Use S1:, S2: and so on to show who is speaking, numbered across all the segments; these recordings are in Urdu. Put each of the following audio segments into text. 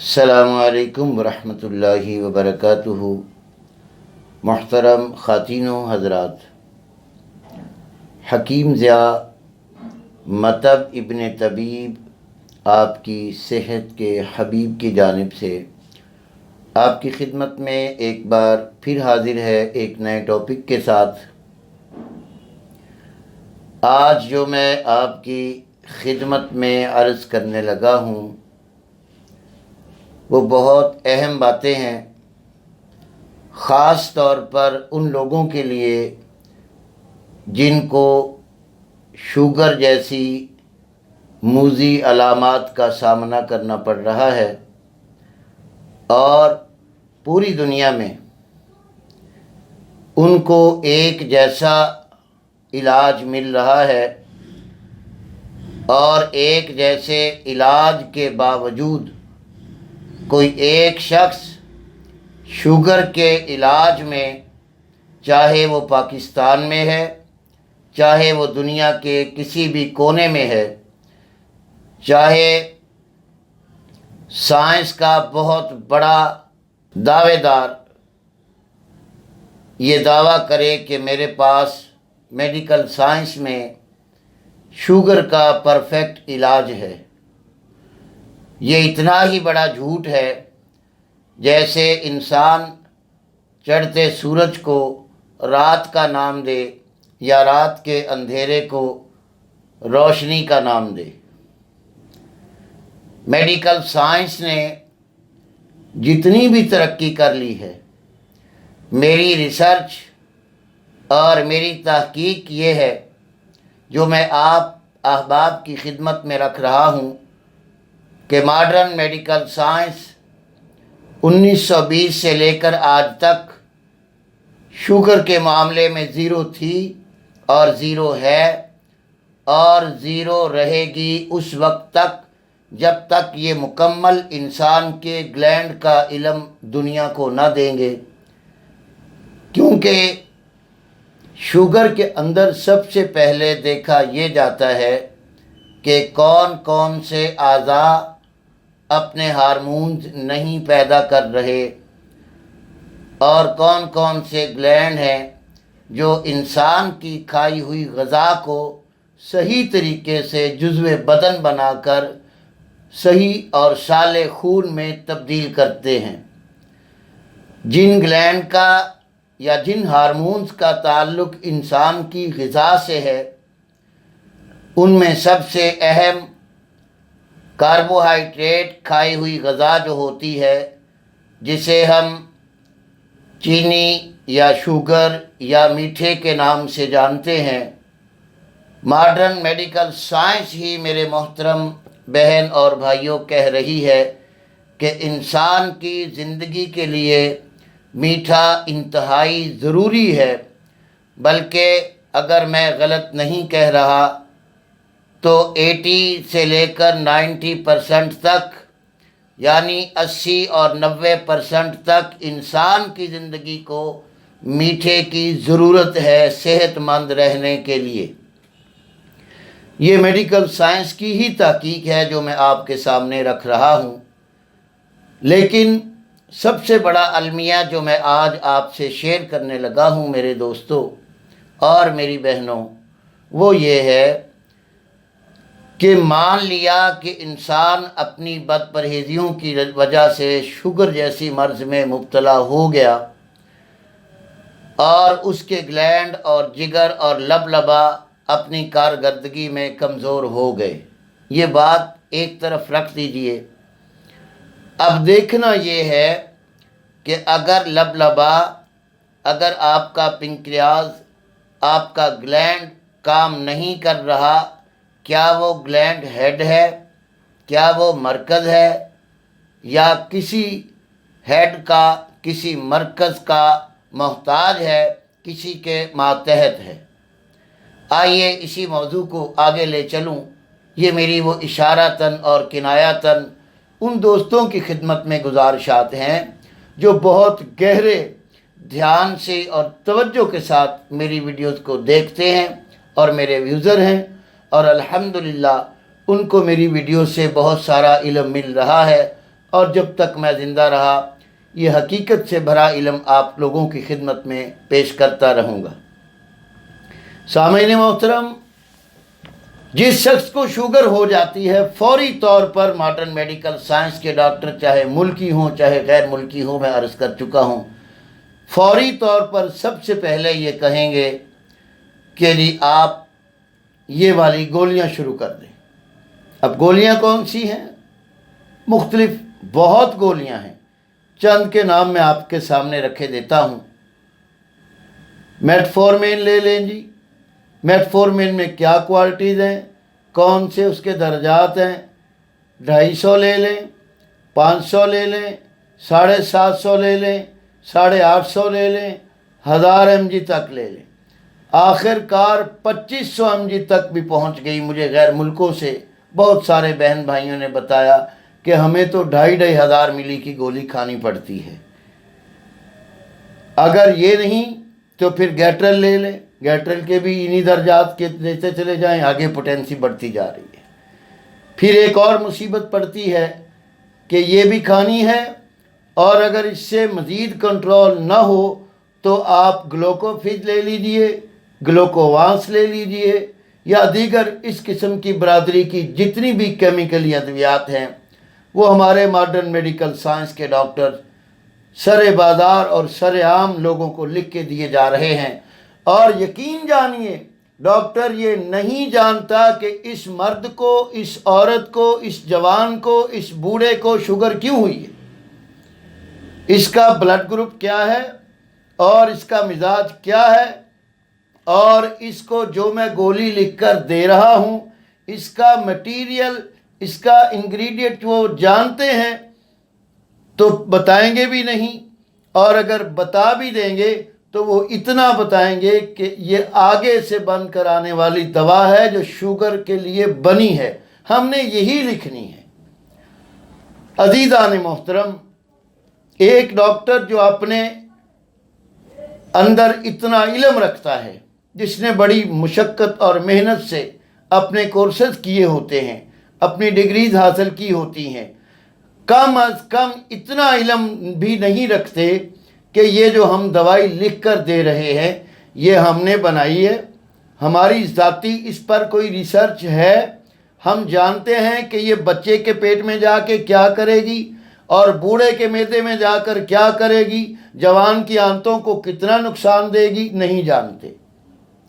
S1: السلام علیکم ورحمۃ اللہ وبرکاتہ۔ محترم خواتین و حضرات، حکیم ضیاء مطب ابن طبیب آپ کی صحت کے حبیب کی جانب سے آپ کی خدمت میں ایک بار پھر حاضر ہے ایک نئے ٹاپک کے ساتھ۔ آج جو میں آپ کی خدمت میں عرض کرنے لگا ہوں وہ بہت اہم باتیں ہیں، خاص طور پر ان لوگوں کے لیے جن کو شوگر جیسی موذی علامات کا سامنا کرنا پڑ رہا ہے اور پوری دنیا میں ان کو ایک جیسا علاج مل رہا ہے اور ایک جیسے علاج کے باوجود کوئی ایک شخص شوگر کے علاج میں، چاہے وہ پاکستان میں ہے، چاہے وہ دنیا کے کسی بھی کونے میں ہے، چاہے سائنس کا بہت بڑا دعوے دار یہ دعویٰ کرے کہ میرے پاس میڈیکل سائنس میں شوگر کا پرفیکٹ علاج ہے، یہ اتنا ہی بڑا جھوٹ ہے جیسے انسان چڑھتے سورج کو رات کا نام دے یا رات کے اندھیرے کو روشنی کا نام دے۔ میڈیکل سائنس نے جتنی بھی ترقی کر لی ہے، میری ریسرچ اور میری تحقیق یہ ہے جو میں آپ احباب کی خدمت میں رکھ رہا ہوں کہ ماڈرن میڈیکل سائنس 1920 سے لے کر آج تک شوگر کے معاملے میں زیرو تھی اور زیرو ہے اور زیرو رہے گی اس وقت تک جب تک یہ مکمل انسان کے گلینڈ کا علم دنیا کو نہ دیں گے، کیونکہ شوگر کے اندر سب سے پہلے دیکھا یہ جاتا ہے کہ کون کون سے اعضاء اپنے ہارمونز نہیں پیدا کر رہے اور کون کون سے گلینڈ ہیں جو انسان کی کھائی ہوئی غذا کو صحیح طریقے سے جزو بدن بنا کر صحیح اور صالح خون میں تبدیل کرتے ہیں۔ جن گلینڈ کا یا جن ہارمونز کا تعلق انسان کی غذا سے ہے ان میں سب سے اہم کاربوہائیڈریٹ کھائی ہوئی غذا جو ہوتی ہے، جسے ہم چینی یا شوگر یا میٹھے کے نام سے جانتے ہیں۔ ماڈرن میڈیکل سائنس ہی میرے محترم بہن اور بھائیوں کہہ رہی ہے کہ انسان کی زندگی کے لیے میٹھا انتہائی ضروری ہے، بلکہ اگر میں غلط نہیں کہہ رہا تو 80 سے لے کر 90% تک، یعنی 80 اور 90% تک انسان کی زندگی کو میٹھے کی ضرورت ہے صحت مند رہنے کے لیے۔ یہ میڈیکل سائنس کی ہی تحقیق ہے جو میں آپ کے سامنے رکھ رہا ہوں، لیکن سب سے بڑا المیہ جو میں آج آپ سے شیئر کرنے لگا ہوں میرے دوستوں اور میری بہنوں، وہ یہ ہے کہ مان لیا کہ انسان اپنی بد پرہیزیوں کی وجہ سے شوگر جیسی مرض میں مبتلا ہو گیا اور اس کے گلینڈ اور جگر اور لبلبا اپنی کارکردگی میں کمزور ہو گئے۔ یہ بات ایک طرف رکھ دیجئے، اب دیکھنا یہ ہے کہ اگر لبلبا، اگر آپ کا پنکریاز، آپ کا گلینڈ کام نہیں کر رہا، کیا وہ گلینڈ ہیڈ ہے، کیا وہ مرکز ہے، یا کسی ہیڈ کا، کسی مرکز کا محتاج ہے، کسی کے ماتحت ہے؟ آئیے اسی موضوع کو آگے لے چلوں۔ یہ میری وہ اشارتاً اور کنایتاً ان دوستوں کی خدمت میں گزارشات ہیں جو بہت گہرے دھیان سے اور توجہ کے ساتھ میری ویڈیوز کو دیکھتے ہیں اور میرے یوزر ہیں، اور الحمدللہ ان کو میری ویڈیو سے بہت سارا علم مل رہا ہے اور جب تک میں زندہ رہا یہ حقیقت سے بھرا علم آپ لوگوں کی خدمت میں پیش کرتا رہوں گا۔ سامعین محترم، جس شخص کو شوگر ہو جاتی ہے فوری طور پر ماڈرن میڈیکل سائنس کے ڈاکٹر چاہے ملکی ہوں چاہے غیر ملکی ہوں، میں عرض کر چکا ہوں، فوری طور پر سب سے پہلے یہ کہیں گے کہ جی آپ یہ والی گولیاں شروع کر دیں۔ اب گولیاں کون سی ہیں؟ مختلف بہت گولیاں ہیں، چند کے نام میں آپ کے سامنے رکھے دیتا ہوں۔ میٹفورمین لے لیں جی۔ میٹفورمین میں کیا کوالٹیز ہیں، کون سے اس کے درجات ہیں؟ 250 لے لیں، 500 لے لیں، 750 لے لیں، 850 لے لیں، 1000 mg تک لے لیں۔ آخر کار 2500 mg تک بھی پہنچ گئی۔ مجھے غیر ملکوں سے بہت سارے بہن بھائیوں نے بتایا کہ ہمیں تو 2500 ملی کی گولی کھانی پڑتی ہے۔ اگر یہ نہیں تو پھر گیٹرل لے لیں۔ گیٹرل کے بھی انہی درجات کے لیتے چلے جائیں، آگے پوٹینسی بڑھتی جا رہی ہے۔ پھر ایک اور مصیبت پڑتی ہے کہ یہ بھی کھانی ہے، اور اگر اس سے مزید کنٹرول نہ ہو تو آپ گلوکوفیج لے لیجئے، گلوکووانس لے لیجئے، یا دیگر اس قسم کی برادری کی جتنی بھی کیمیکلی ادویات ہیں وہ ہمارے ماڈرن میڈیکل سائنس کے ڈاکٹر سر بازار اور سر عام لوگوں کو لکھ کے دیے جا رہے ہیں۔ اور یقین جانیے ڈاکٹر یہ نہیں جانتا کہ اس مرد کو، اس عورت کو، اس جوان کو، اس بوڑھے کو شوگر کیوں ہوئی ہے، اس کا بلڈ گروپ کیا ہے اور اس کا مزاج کیا ہے، اور اس کو جو میں گولی لکھ کر دے رہا ہوں اس کا مٹیریل، اس کا انگریڈینٹ وہ جانتے ہیں تو بتائیں گے بھی نہیں، اور اگر بتا بھی دیں گے تو وہ اتنا بتائیں گے کہ یہ آگے سے بن کر آنے والی دوا ہے جو شوگر کے لیے بنی ہے، ہم نے یہی لکھنی ہے۔ عزیزان محترم، ایک ڈاکٹر جو اپنے اندر اتنا علم رکھتا ہے، جس نے بڑی مشقت اور محنت سے اپنے کورسز کیے ہوتے ہیں، اپنی ڈگریز حاصل کی ہوتی ہیں، کم از کم اتنا علم بھی نہیں رکھتے کہ یہ جو ہم دوائی لکھ کر دے رہے ہیں یہ ہم نے بنائی ہے، ہماری ذاتی اس پر کوئی ریسرچ ہے، ہم جانتے ہیں کہ یہ بچے کے پیٹ میں جا کے کیا کرے گی اور بوڑھے کے معدے میں جا کر کیا کرے گی، جوان کی آنتوں کو کتنا نقصان دے گی، نہیں جانتے۔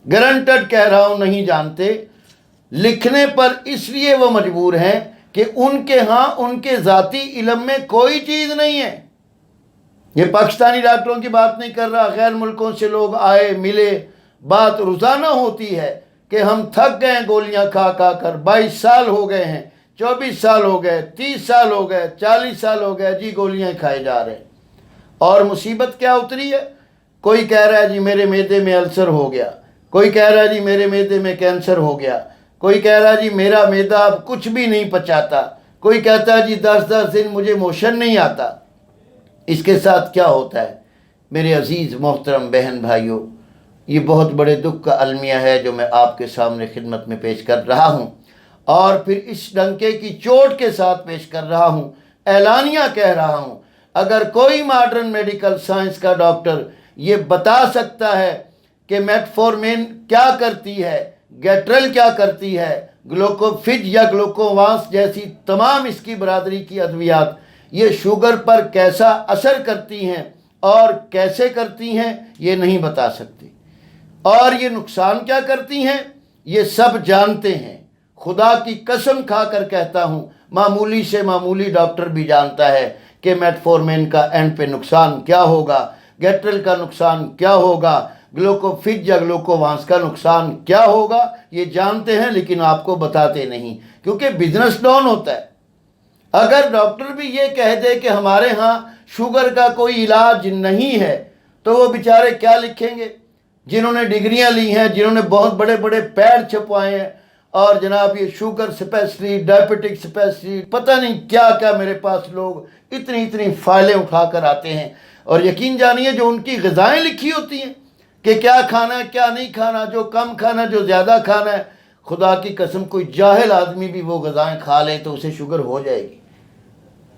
S1: گارنٹڈ کہہ رہا ہوں نہیں جانتے۔ لکھنے پر اس لیے وہ مجبور ہیں کہ ان کے ہاں ان کے ذاتی علم میں کوئی چیز نہیں ہے۔ یہ پاکستانی ڈاکٹروں کی بات نہیں کر رہا، غیر ملکوں سے لوگ آئے ملے، بات روزانہ ہوتی ہے کہ ہم تھک گئے ہیں گولیاں کھا کھا کر، 22 سال ہو گئے ہیں، 24 سال ہو گئے، 30 سال ہو گئے، 40 سال ہو گئے، جی گولیاں کھائے جا رہے ہیں۔ اور مصیبت کیا اتری ہے؟ کوئی کہہ رہا ہے جی میرے معدے میں السر ہو گیا، کوئی کہہ رہا ہے جی میرے معدے میں کینسر ہو گیا، کوئی کہہ رہا ہے جی میرا معدہ اب کچھ بھی نہیں پچاتا، کوئی کہتا ہے جی 10 دن مجھے موشن نہیں آتا۔ اس کے ساتھ کیا ہوتا ہے میرے عزیز محترم بہن بھائیوں؟ یہ بہت بڑے دکھ کا المیہ ہے جو میں آپ کے سامنے خدمت میں پیش کر رہا ہوں، اور پھر اس ڈنکے کی چوٹ کے ساتھ پیش کر رہا ہوں، اعلانیہ کہہ رہا ہوں۔ اگر کوئی ماڈرن میڈیکل سائنس کا ڈاکٹر یہ بتا سکتا ہے کہ میٹفورمین کیا کرتی ہے، گیٹرل کیا کرتی ہے، گلوکوفیج یا گلوکووانس جیسی تمام اس کی برادری کی ادویات یہ شوگر پر کیسا اثر کرتی ہیں اور کیسے کرتی ہیں، یہ نہیں بتا سکتے، اور یہ نقصان کیا کرتی ہیں یہ سب جانتے ہیں۔ خدا کی قسم کھا کر کہتا ہوں، معمولی سے معمولی ڈاکٹر بھی جانتا ہے کہ میٹفورمین کا اینڈ پہ نقصان کیا ہوگا، گیٹرل کا نقصان کیا ہوگا، گلوکوفیج یا گلوکووانس کا نقصان کیا ہوگا، یہ جانتے ہیں لیکن آپ کو بتاتے نہیں، کیونکہ بزنس ڈاؤن ہوتا ہے۔ اگر ڈاکٹر بھی یہ کہہ دے کہ ہمارے ہاں شوگر کا کوئی علاج نہیں ہے تو وہ بیچارے کیا لکھیں گے؟ جنہوں نے ڈگریاں لی ہیں، جنہوں نے بہت بڑے بڑے پیڈ چھپوائے ہیں، اور جناب یہ شوگر اسپیشلسٹ، ڈائبٹک اسپیشلسٹ، پتہ نہیں کیا کیا، میرے پاس لوگ اتنی فائلیں اٹھا کر آتے ہیں، اور یقین جانیے جو ان کی غذائیں لکھی ہوتی ہیں کہ کیا کھانا ہے کیا نہیں کھانا، جو کم کھانا ہے جو زیادہ کھانا ہے، خدا کی قسم کوئی جاہل آدمی بھی وہ غذائیں کھا لے تو اسے شوگر ہو جائے گی۔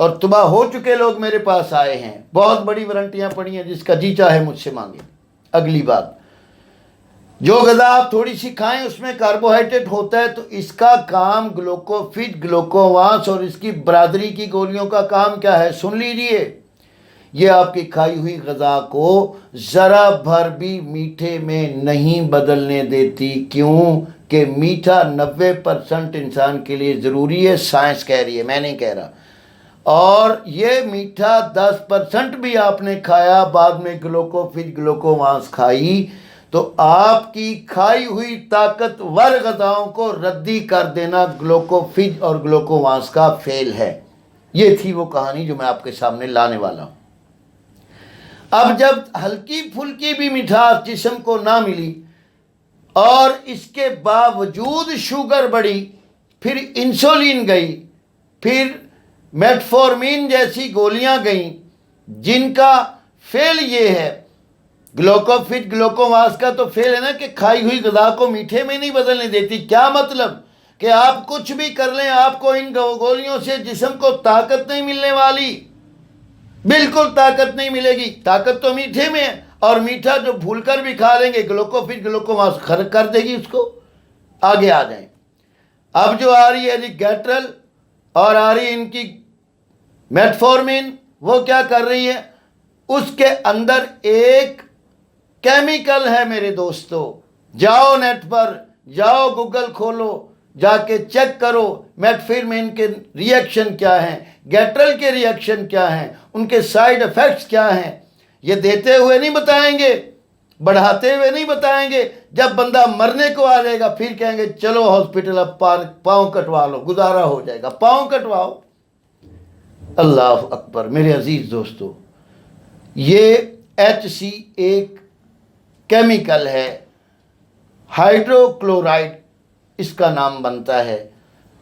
S1: اور تباہ ہو چکے لوگ میرے پاس آئے ہیں، بہت بڑی وارنٹیاں پڑی ہیں، جس کا جی چاہے مجھ سے مانگے۔ اگلی بات، جو غذا آپ تھوڑی سی کھائیں اس میں کاربوہائیڈریٹ ہوتا ہے، تو اس کا کام گلوکوفیج، گلوکوواس اور اس کی برادری کی گولیوں کا کام کیا ہے، سن لیجئے۔ یہ آپ کی کھائی ہوئی غذا کو ذرا بھر بھی میٹھے میں نہیں بدلنے دیتی۔ کیوں کہ میٹھا 90% انسان کے لیے ضروری ہے، سائنس کہہ رہی ہے، میں نہیں کہہ رہا۔ اور یہ میٹھا 10% بھی آپ نے کھایا، بعد میں گلوکوفیج، گلوکوواس کھائی، تو آپ کی کھائی ہوئی طاقتور غذاؤں کو ردی کر دینا گلوکوفیج اور گلوکوواس کا فعل ہے۔ یہ تھی وہ کہانی جو میں آپ کے سامنے لانے والا ہوں۔ اب جب ہلکی پھلکی بھی مٹھاس جسم کو نہ ملی اور اس کے باوجود شوگر بڑھی، پھر انسولین گئی، پھر میٹفورمین جیسی گولیاں گئیں جن کا فعل یہ ہے، گلوکوفیج، گلوکوواس کا تو فعل ہے نا کہ کھائی ہوئی غذا کو میٹھے میں نہیں بدلنے دیتی۔ کیا مطلب کہ آپ کچھ بھی کر لیں، آپ کو ان گولیوں سے جسم کو طاقت نہیں ملنے والی، بالکل طاقت نہیں ملے گی۔ طاقت تو میٹھے میں ہے، اور میٹھا جو بھول کر بھی کھا لیں گے گلوکوفیج، گلوکوواس خرق کر دے گی اس کو۔ آگے آ جائیں، اب جو آ رہی ہے گیٹرل اور آ رہی ہے ان کی میٹفورمین، وہ کیا کر رہی ہے، اس کے اندر ایک کیمیکل ہے میرے دوستو۔ جاؤ نیٹ پر، جاؤ گوگل کھولو، جا کے چیک کرو میٹفورمین کے ریئیکشن کیا ہیں، گیٹرل کے ریئیکشن کیا ہیں، ان کے سائیڈ ایفیکٹس کیا ہیں۔ یہ دیتے ہوئے نہیں بتائیں گے، بڑھاتے ہوئے نہیں بتائیں گے، جب بندہ مرنے کو آ جائے گا پھر کہیں گے چلو ہاسپٹل، اب پاؤں کٹوا لو، گزارا ہو جائے گا، پاؤں کٹواؤ۔ اللہ اکبر میرے عزیز دوستو، یہ HC ایک کیمیکل ہے، ہائیڈرو کلورائڈ اس کا نام بنتا ہے۔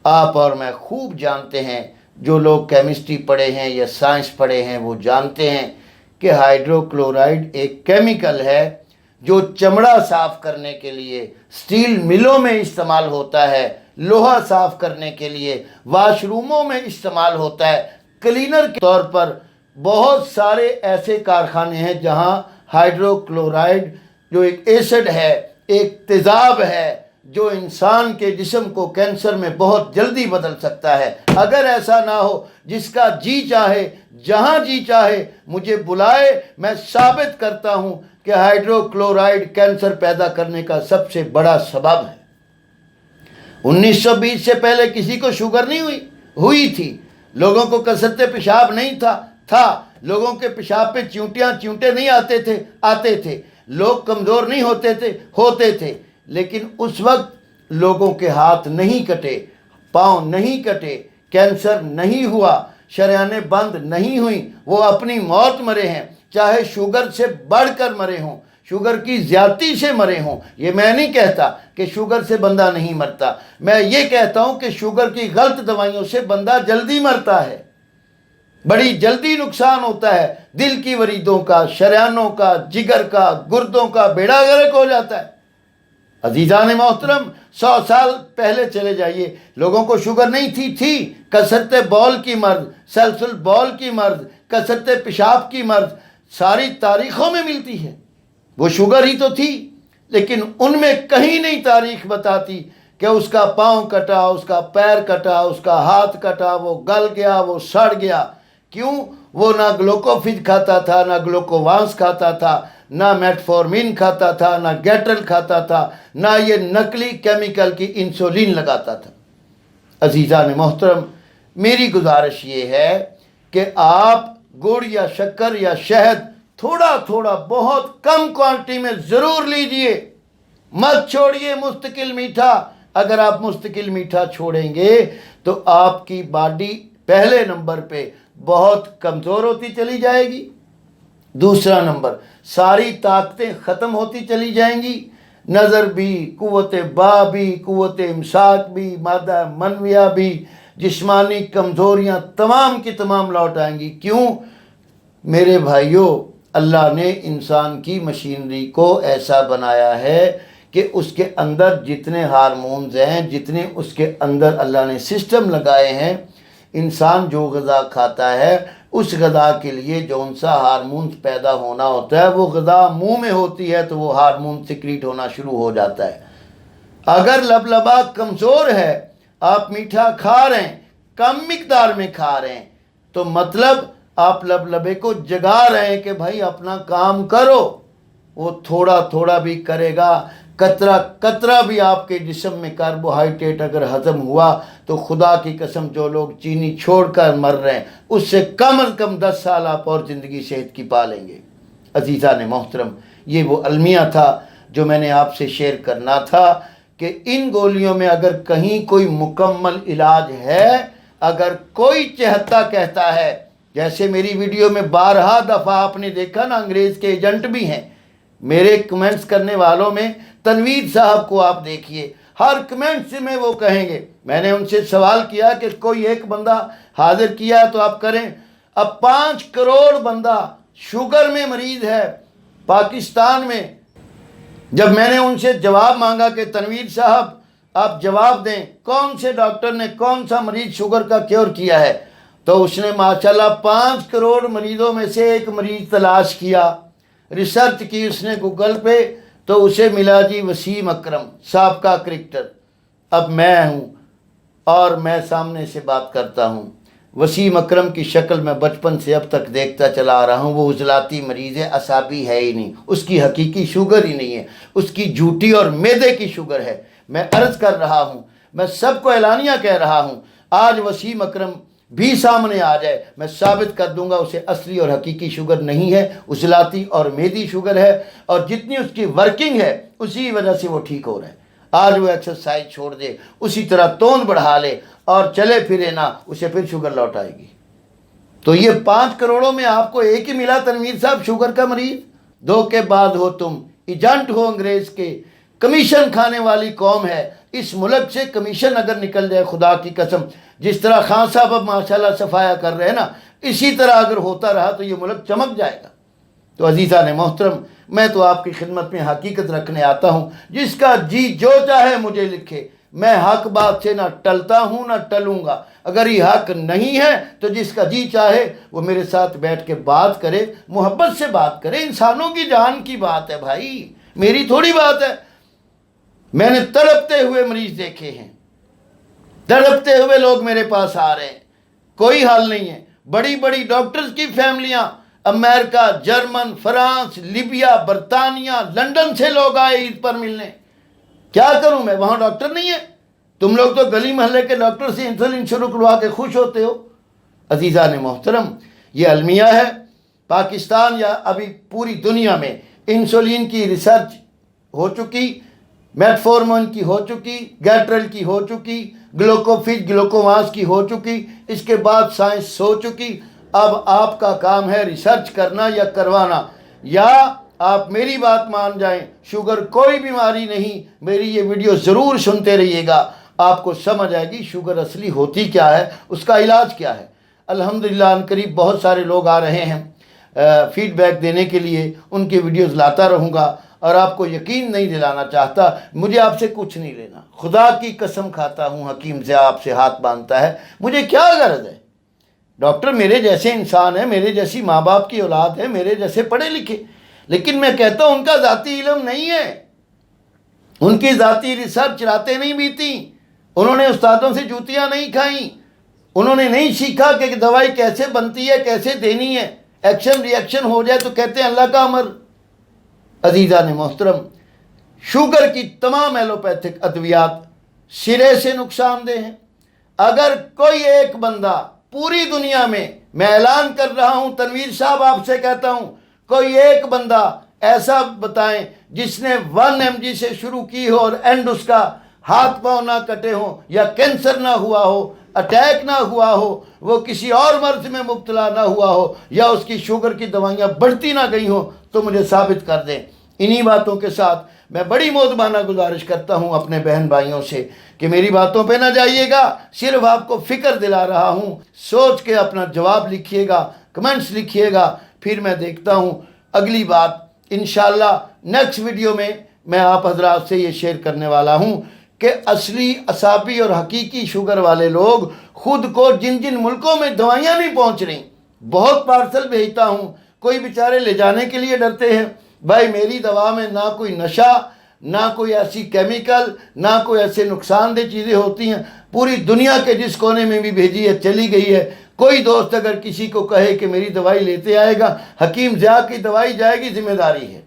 S1: آپ اور میں خوب جانتے ہیں، جو لوگ کیمسٹری پڑھے ہیں یا سائنس پڑھے ہیں وہ جانتے ہیں کہ ہائیڈرو کلورائڈ ایک کیمیکل ہے جو چمڑا صاف کرنے کے لیے سٹیل ملوں میں استعمال ہوتا ہے، لوہا صاف کرنے کے لیے واش روموں میں استعمال ہوتا ہے، کلینر کے طور پر بہت سارے ایسے کارخانے ہیں جہاں ہائیڈرو کلورائڈ جو ایک ایسڈ ہے، ایک تیزاب ہے، جو انسان کے جسم کو کینسر میں بہت جلدی بدل سکتا ہے۔ اگر ایسا نہ ہو، جس کا جی چاہے جہاں جی چاہے مجھے بلائے، میں ثابت کرتا ہوں کہ ہائیڈرو کلورائڈ کینسر پیدا کرنے کا سب سے بڑا سبب ہے۔ 1920 سے پہلے کسی کو شوگر نہیں ہوئی تھی، لوگوں کو کثرت پیشاب نہیں تھا، لوگوں کے پیشاب پہ چیونٹے نہیں آتے تھے، لوگ کمزور نہیں ہوتے تھے، لیکن اس وقت لوگوں کے ہاتھ نہیں کٹے، پاؤں نہیں کٹے، کینسر نہیں ہوا، شریانیں بند نہیں ہوئیں، وہ اپنی موت مرے ہیں، چاہے شوگر سے بڑھ کر مرے ہوں، شوگر کی زیادتی سے مرے ہوں۔ یہ میں نہیں کہتا کہ شوگر سے بندہ نہیں مرتا، میں یہ کہتا ہوں کہ شوگر کی غلط دوائیوں سے بندہ جلدی مرتا ہے، بڑی جلدی نقصان ہوتا ہے، دل کی وریدوں کا، شریانوں کا، جگر کا، گردوں کا بیڑا غرق ہو جاتا ہے۔ عزیزان محترم، 100 سال پہلے چلے جائیے، لوگوں کو شوگر نہیں تھی، کثرت بول کی مرض، سلسل بول کی مرض، کثرت پیشاب کی مرض ساری تاریخوں میں ملتی ہے، وہ شوگر ہی تو تھی، لیکن ان میں کہیں نہیں تاریخ بتاتی کہ اس کا پاؤں کٹا، اس کا پیر کٹا، اس کا ہاتھ کٹا، وہ گل گیا، وہ سڑ گیا۔ کیوں؟ وہ نہ گلوکوفیج کھاتا تھا، نہ گلوکوواس کھاتا تھا، نہ میٹفورمین کھاتا تھا، نہ گیٹرل کھاتا تھا، نہ یہ نقلی کیمیکل کی انسولین لگاتا تھا۔ عزیزان محترم، میری گزارش یہ ہے کہ آپ گڑ یا شکر یا شہد تھوڑا تھوڑا بہت کم کوانٹٹی میں ضرور لیجئے، مت چھوڑیے مستقل میٹھا۔ اگر آپ مستقل میٹھا چھوڑیں گے تو آپ کی باڈی پہلے نمبر پہ بہت کمزور ہوتی چلی جائے گی، دوسرا نمبر ساری طاقتیں ختم ہوتی چلی جائیں گی، نظر بھی، قوت با بھی، قوت امساک بھی، مادہ منویہ بھی، جسمانی کمزوریاں تمام کی تمام لوٹ آئیں گی۔ کیوں؟ میرے بھائیوں، اللہ نے انسان کی مشینری کو ایسا بنایا ہے کہ اس کے اندر جتنے ہارمونز ہیں، جتنے اس کے اندر اللہ نے سسٹم لگائے ہیں، انسان جو غذا کھاتا ہے اس غذا کے لیے جون سا ہارمونز پیدا ہونا ہوتا ہے، وہ غذا منہ میں ہوتی ہے تو وہ ہارمون سیکریٹ ہونا شروع ہو جاتا ہے۔ اگر لبلبا کمزور ہے، آپ میٹھا کھا رہے ہیں، کم مقدار میں کھا رہے ہیں، تو مطلب آپ لبلبے کو جگا رہے ہیں کہ بھائی اپنا کام کرو۔ وہ تھوڑا تھوڑا بھی کرے گا، قطرہ قطرہ بھی آپ کے جسم میں کاربوہائیڈریٹ اگر ہضم ہوا تو خدا کی قسم جو لوگ چینی چھوڑ کر مر رہے ہیں اس سے کم از کم 10 سال آپ اور زندگی صحت کی پا لیں گے۔ عزیزان محترم، یہ وہ المیہ تھا جو میں نے آپ سے شیئر کرنا تھا کہ ان گولیوں میں اگر کہیں کوئی مکمل علاج ہے، اگر کوئی چہتا کہتا ہے، جیسے میری ویڈیو میں بارہا دفعہ آپ نے دیکھا نا، انگریز کے ایجنٹ بھی ہیں، میرے کمنٹس کرنے والوں میں تنویر صاحب کو آپ دیکھیے، ہر کمنٹ سے میں وہ کہیں گے، میں نے ان سے سوال کیا کہ کوئی ایک بندہ حاضر کیا تو آپ کریں۔ اب 5 کروڑ بندہ شوگر میں مریض ہے پاکستان میں۔ جب میں نے ان سے جواب مانگا کہ تنویر صاحب آپ جواب دیں، کون سے ڈاکٹر نے کون سا مریض شوگر کا کیور کیا ہے، تو اس نے ماشاءاللہ 5 کروڑ مریضوں میں سے ایک مریض تلاش کیا، ریسرچ کی اس نے گوگل پہ، تو اسے ملا جی وسیم اکرم، سابقہ کرکٹر۔ اب میں ہوں اور میں سامنے سے بات کرتا ہوں، وسیم اکرم کی شکل میں بچپن سے اب تک دیکھتا چلا آ رہا ہوں، وہ عضلاتی مریض ہے، اعصابی ہے ہی نہیں، اس کی حقیقی شوگر ہی نہیں ہے، اس کی جھوٹی اور میدے کی شوگر ہے۔ میں عرض کر رہا ہوں، میں سب کو اعلانیہ کہہ رہا ہوں، آج وسیم اکرم بھی سامنے آ جائے، میں ثابت کر دوں گا اسے اصلی اور حقیقی شوگر نہیں ہے، عضلاتی اور میدی شوگر ہے، اور جتنی اس کی ورکنگ ہے اسی وجہ سے وہ ٹھیک ہو رہا ہے۔ آج وہ ایکسرسائز چھوڑ دے، اسی طرح توند بڑھا لے اور چلے پھرے نہ، اسے پھر شوگر لوٹ آئے گی۔ تو یہ 5 کروڑوں میں آپ کو ایک ہی ملا تنویر صاحب شوگر کا مریض؟ دھوکے باز ہو تم، ایجنٹ ہو انگریز کے، کمیشن کھانے والی قوم ہے۔ اس ملک سے کمیشن اگر نکل جائے، خدا کی قسم، جس طرح خان صاحب اب ماشاءاللہ صفایا کر رہے ہیں نا، اسی طرح اگر ہوتا رہا تو یہ ملک چمک جائے گا۔ تو عزیزان محترم، میں تو آپ کی خدمت میں حقیقت رکھنے آتا ہوں، جس کا جی جو چاہے مجھے لکھے، میں حق بات سے نہ ٹلتا ہوں نہ ٹلوں گا۔ اگر یہ حق نہیں ہے تو جس کا جی چاہے وہ میرے ساتھ بیٹھ کے بات کرے، محبت سے بات کرے، انسانوں کی جان کی بات ہے بھائی، میری تھوڑی بات ہے۔ میں نے تڑپتے ہوئے مریض دیکھے ہیں، تڑپتے ہوئے لوگ میرے پاس آ رہے ہیں، کوئی حل نہیں ہے۔ بڑی بڑی ڈاکٹرز کی فیملیاں، امریکہ، جرمن، فرانس، لیبیا، برطانیہ، لندن سے لوگ آئے عید پر ملنے۔ کیا کروں میں، وہاں ڈاکٹر نہیں ہے؟ تم لوگ تو گلی محلے کے ڈاکٹر سے انسولین شروع کروا کے خوش ہوتے ہو۔ عزیزان محترم، یہ المیہ ہے۔ پاکستان یا ابھی پوری دنیا میں انسولین کی ریسرچ ہو چکی، میٹفورمن کی ہو چکی، گیٹرل کی ہو چکی، گلوکوفیج گلوکوماس کی ہو چکی، اس کے بعد سائنس سو چکی۔ اب آپ کا کام ہے ریسرچ کرنا یا کروانا، یا آپ میری بات مان جائیں، شوگر کوئی بیماری نہیں۔ میری یہ ویڈیو ضرور سنتے رہیے گا، آپ کو سمجھ آئے گی شوگر اصلی ہوتی کیا ہے، اس کا علاج کیا ہے۔ الحمدللہ ان قریب بہت سارے لوگ آ رہے ہیں فیڈ بیک دینے کے لیے، ان کی ویڈیوز لاتا رہوں گا، اور آپ کو یقین نہیں دلانا چاہتا، مجھے آپ سے کچھ نہیں لینا، خدا کی قسم کھاتا ہوں، حکیم سے آپ سے ہاتھ باندھتا ہے، مجھے کیا غرض ہے؟ ڈاکٹر میرے جیسے انسان ہیں، میرے جیسی ماں باپ کی اولاد ہے، میرے جیسے پڑھے لکھے، لیکن میں کہتا ہوں ان کا ذاتی علم نہیں ہے، ان کی ذاتی ریسرچ راتیں نہیں بیتی، انہوں نے استادوں سے جوتیاں نہیں کھائیں، انہوں نے نہیں سیکھا کہ دوائی کیسے بنتی ہے، کیسے دینی ہے، ایکشن ری ایکشن ہو جائے تو کہتے ہیں اللہ کا امر۔ عزیزان محترم، شوگر کی تمام ایلوپیتھک ادویات سرے سے نقصان دہ ہیں۔ اگر کوئی ایک بندہ پوری دنیا میں اعلان کر رہا ہوں، تنویر صاحب آپ سے کہتا ہوں، کوئی ایک بندہ ایسا بتائیں جس نے 1 mg سے شروع کی ہو اور اینڈ اس کا ہاتھ پاؤں نہ کٹے ہوں، یا کینسر نہ ہوا ہو، اٹیک نہ ہوا ہو، وہ کسی اور مرض میں مبتلا نہ ہوا ہو، یا اس کی شوگر کی دوائیاں بڑھتی نہ گئی ہوں، تو مجھے ثابت کر دیں۔ انہی باتوں کے ساتھ میں بڑی مودبانہ گزارش کرتا ہوں اپنے بہن بھائیوں سے کہ میری باتوں پہ نہ جائیے گا، صرف آپ کو فکر دلا رہا ہوں، سوچ کے اپنا جواب لکھیے گا، کمنٹس لکھیے گا، پھر میں دیکھتا ہوں اگلی بات انشاءاللہ نیکسٹ ویڈیو میں آپ حضرات سے یہ شیئر کرنے والا ہوں کہ اصلی اصابی اور حقیقی شوگر والے لوگ خود کو جن جن ملکوں میں دوائیاں نہیں پہنچ رہی، بہت پارسل بھیجتا ہوں، کوئی بیچارے لے جانے کے لیے ڈرتے ہیں، بھائی میری دوا میں نہ کوئی نشہ، نہ کوئی ایسی کیمیکل، نہ کوئی ایسے نقصان دہ چیزیں ہوتی ہیں، پوری دنیا کے جس کونے میں بھی بھیجی ہے چلی گئی ہے۔ کوئی دوست اگر کسی کو کہے کہ میری دوائی لیتے آئے گا، حکیم ضیاء کی دوائی جائے گی، ذمہ داری ہے۔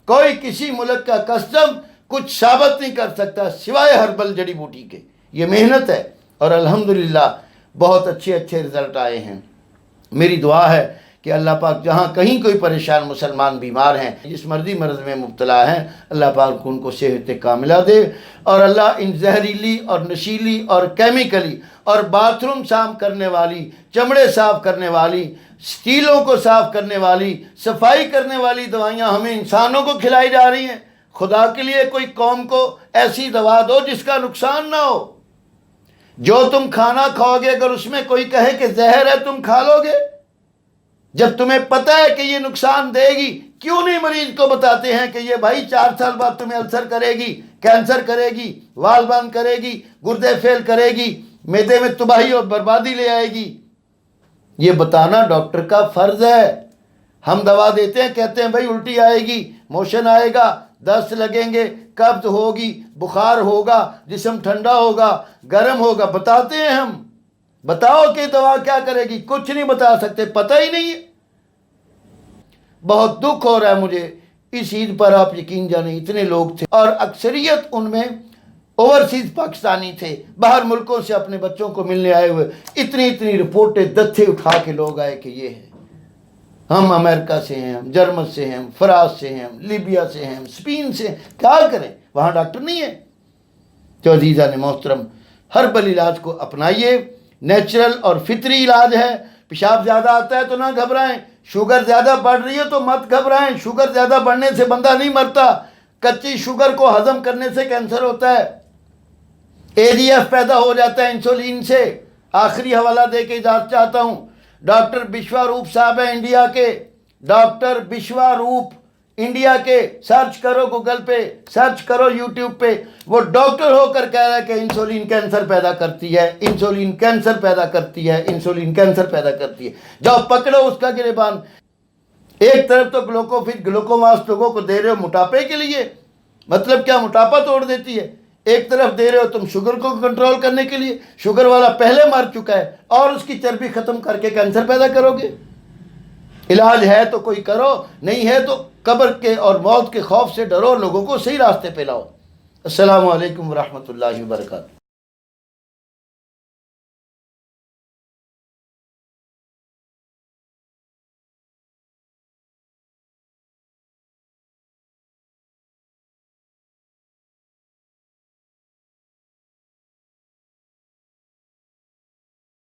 S1: کوئی کسی ملک کا کسٹم کچھ ثابت نہیں کر سکتا سوائے ہربل جڑی بوٹی کے۔ یہ محنت ہے اور الحمدللہ بہت اچھے رزلٹ آئے ہیں۔ میری دعا ہے کہ اللہ پاک جہاں کہیں کوئی پریشان مسلمان بیمار ہیں، جس مرضی مرض میں مبتلا ہیں، اللہ پاک ان کو صحت کاملہ دے، اور اللہ ان زہریلی اور نشیلی اور کیمیکلی اور باتھ روم صاف کرنے والی، چمڑے صاف کرنے والی، سٹیلوں کو صاف کرنے والی، صفائی کرنے والی دوائیاں ہمیں انسانوں کو کھلائی جا رہی ہیں۔ خدا کے لیے کوئی قوم کو ایسی دوا دو جس کا نقصان نہ ہو۔ جو تم کھانا کھاؤ گے اگر اس میں کوئی کہے کہ زہر ہے، تم کھا لو گے؟ جب تمہیں پتہ ہے کہ یہ نقصان دے گی، کیوں نہیں مریض کو بتاتے ہیں کہ یہ بھائی 4 سال بعد تمہیں السر کرے گی، کینسر کرے گی، وال بند کرے گی، گردے فیل کرے گی، معدے میں تباہی اور بربادی لے آئے گی۔ یہ بتانا ڈاکٹر کا فرض ہے۔ ہم دوا دیتے ہیں، کہتے ہیں بھائی الٹی آئے گی، موشن آئے گا، دست لگیں گے، قبض ہوگی، بخار ہوگا، جسم ٹھنڈا ہوگا، گرم ہوگا، بتاتے ہیں ہم۔ بتاؤ کہ دوا کیا کرے گی، کچھ نہیں بتا سکتے، پتہ ہی نہیں ہے۔ بہت دکھ ہو رہا ہے مجھے، اس عید پر آپ یقین جانیں اتنے لوگ تھے، اور اکثریت ان میں اوورسیز پاکستانی تھے، باہر ملکوں سے اپنے بچوں کو ملنے آئے ہوئے۔ اتنی رپورٹیں دتھے اٹھا کے لوگ آئے کہ یہ ہے، ہم امریکہ سے ہیں، ہم جرمن سے ہیں، ہم فرانس سے ہیں، ہم لیبیا سے ہیں، ہم اسپین سے ہیں۔ کیا کریں، وہاں ڈاکٹر نہیں ہے۔ تو عزیزان محترم، ہربل علاج کو اپنائیے، نیچرل اور فطری علاج ہے۔ پیشاب زیادہ آتا ہے تو نہ گھبرائیں، شوگر زیادہ بڑھ رہی ہے تو مت گھبرائیں۔ شوگر زیادہ بڑھنے سے بندہ نہیں مرتا، کچی شوگر کو ہضم کرنے سے کینسر ہوتا ہے، ADF پیدا ہو جاتا ہے انسولین سے۔ آخری حوالہ دے کے اجازت چاہتا ہوں، ڈاکٹر بشوا روپ صاحب ہیں انڈیا کے، ڈاکٹر بشوا روپ انڈیا کے، سرچ کرو گوگل پہ، سرچ کرو یوٹیوب پہ، وہ ڈاکٹر ہو کر کہہ رہا ہے کہ انسولین کینسر پیدا کرتی ہے، انسولین کینسر پیدا کرتی ہے، انسولین کینسر پیدا کرتی ہے۔ جاؤ پکڑو اس کا گریبان۔ ایک طرف تو گلوکوماس لوگوں کو دے رہے ہو موٹاپے کے لیے، مطلب کیا موٹاپا توڑ دیتی ہے، ایک طرف دے رہے ہو تم شوگر کو کنٹرول کرنے کے لیے، شوگر والا پہلے مر چکا ہے اور اس کی چربی ختم کر کے کینسر پیدا کرو گے۔ علاج ہے تو کوئی کرو، نہیں ہے تو قبر کے اور موت کے خوف سے ڈرو، لوگوں کو صحیح راستے پہ لاؤ۔ السلام علیکم ورحمۃ اللہ وبرکاتہ۔